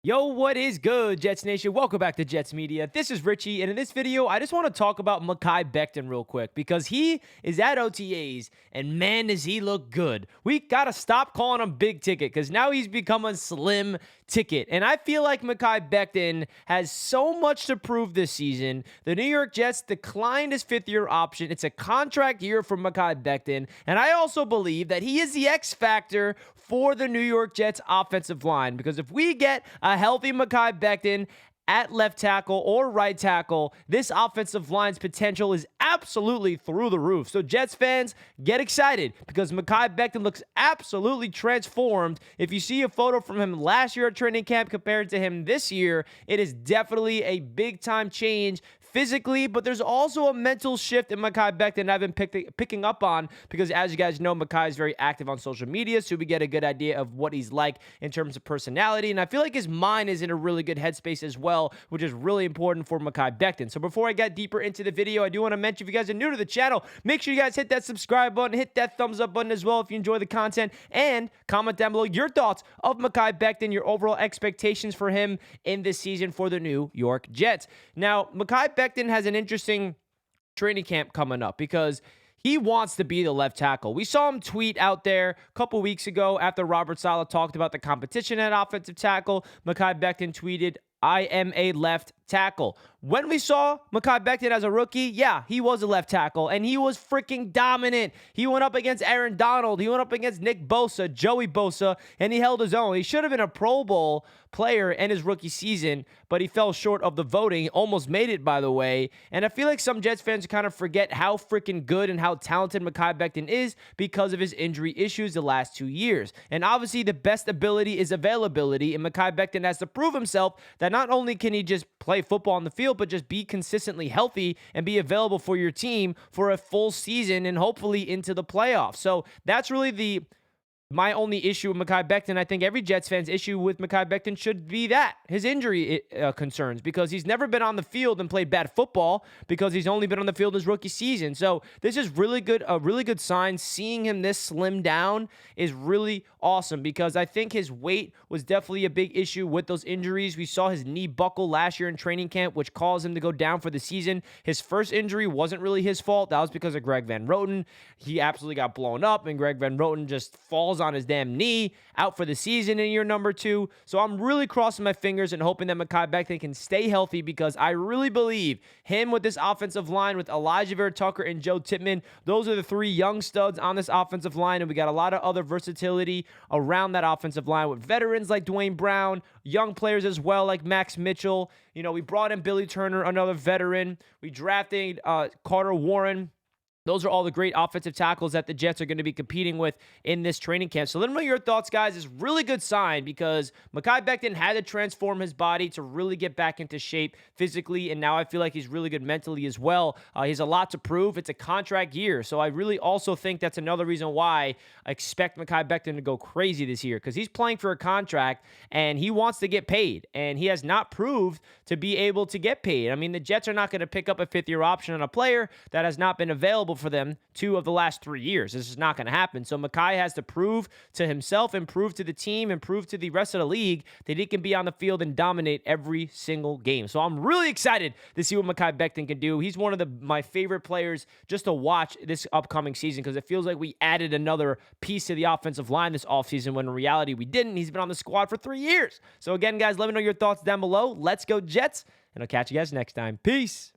Yo, what is good, Jets Nation? Welcome back to Jets Media. This is Richie, and in this video, I just want to talk about Mekhi Becton real quick because he is at OTAs, and man, does he look good. We got to stop calling him big ticket because now he's become a slim ticket, and I feel like Mekhi Becton has so much to prove this season. The New York Jets declined his fifth-year option. It's a contract year for Mekhi Becton, and I also believe that he is the X factor for the New York Jets offensive line, because if we get a healthy Mekhi Becton at left tackle or right tackle, this offensive line's potential is absolutely through the roof. So Jets fans, get excited because Mekhi Becton looks absolutely transformed. If you see a photo from him last year at training camp compared to him this year, it is definitely a big-time change physically, but there's also a mental shift in Mekhi Becton I've been picking up on because, as you guys know, Mekhi is very active on social media, so we get a good idea of what he's like in terms of personality, and I feel like his mind is in a really good headspace as well, which is really important for Mekhi Becton. So before I get deeper into the video, I do want to mention, if you guys are new to the channel, make sure you guys hit that subscribe button, hit that thumbs up button as well if you enjoy the content, and comment down below your thoughts of Mekhi Becton, your overall expectations for him in this season for the New York Jets. Now, Mekhi Becton has an interesting training camp coming up because he wants to be the left tackle. We saw him tweet out there a couple weeks ago after Robert Saleh talked about the competition at offensive tackle. Mekhi Becton tweeted, "I am a left tackle." When we saw Mekhi Becton as a rookie, yeah, he was a left tackle, and he was freaking dominant. He went up against Aaron Donald. He went up against Nick Bosa, Joey Bosa, and he held his own. He should have been a Pro Bowl player in his rookie season, but he fell short of the voting. He almost made it, by the way. And I feel like some Jets fans kind of forget how freaking good and how talented Mekhi Becton is because of his injury issues the last 2 years. And obviously, the best ability is availability, and Mekhi Becton has to prove himself that not only can he just play football on the field, but just be consistently healthy and be available for your team for a full season and hopefully into the playoffs. So that's really my only issue with Mekhi Becton. I think every Jets fan's issue with Mekhi Becton should be that, his injury concerns, because he's never been on the field and played bad football because he's only been on the field his rookie season. So this is a really good sign. Seeing him this slim down is really awesome because I think his weight was definitely a big issue with those injuries. We saw his knee buckle last year in training camp, which caused him to go down for the season. His first injury wasn't really his fault. That was because of Greg Van Roten. He absolutely got blown up, and Greg Van Roten just falls on his damn knee, out for the season in year number 2. So I'm really crossing my fingers and hoping that Mekhi Becton can stay healthy because I really believe him with this offensive line with Elijah Vera-Tucker and Joe Tippmann, those are the 3 young studs on this offensive line, and we got a lot of other versatility around that offensive line with veterans like Dwayne Brown, young players as well like Max Mitchell. You know, we brought in Billy Turner, another veteran. We drafted Carter Warren. Those are all the great offensive tackles that the Jets are going to be competing with in this training camp. So let me know your thoughts, guys. It's a really good sign because Mekhi Becton had to transform his body to really get back into shape physically, and now I feel like he's really good mentally as well. He has a lot to prove. It's a contract year, so I really also think that's another reason why I expect Mekhi Becton to go crazy this year because he's playing for a contract, and he wants to get paid, and he has not proved to be able to get paid. I mean, the Jets are not going to pick up a fifth-year option on a player that has not been available for them 2 of the last 3 years. This is not going to happen. So Mekhi has to prove to himself and prove to the team and prove to the rest of the league that he can be on the field and dominate every single game. So I'm really excited to see what Mekhi Becton can do. He's one of my favorite players just to watch this upcoming season because it feels like we added another piece to the offensive line this offseason when in reality we didn't. He's been on the squad for 3 years. So again, guys, let me know your thoughts down below. Let's go Jets, and I'll catch you guys next time. Peace.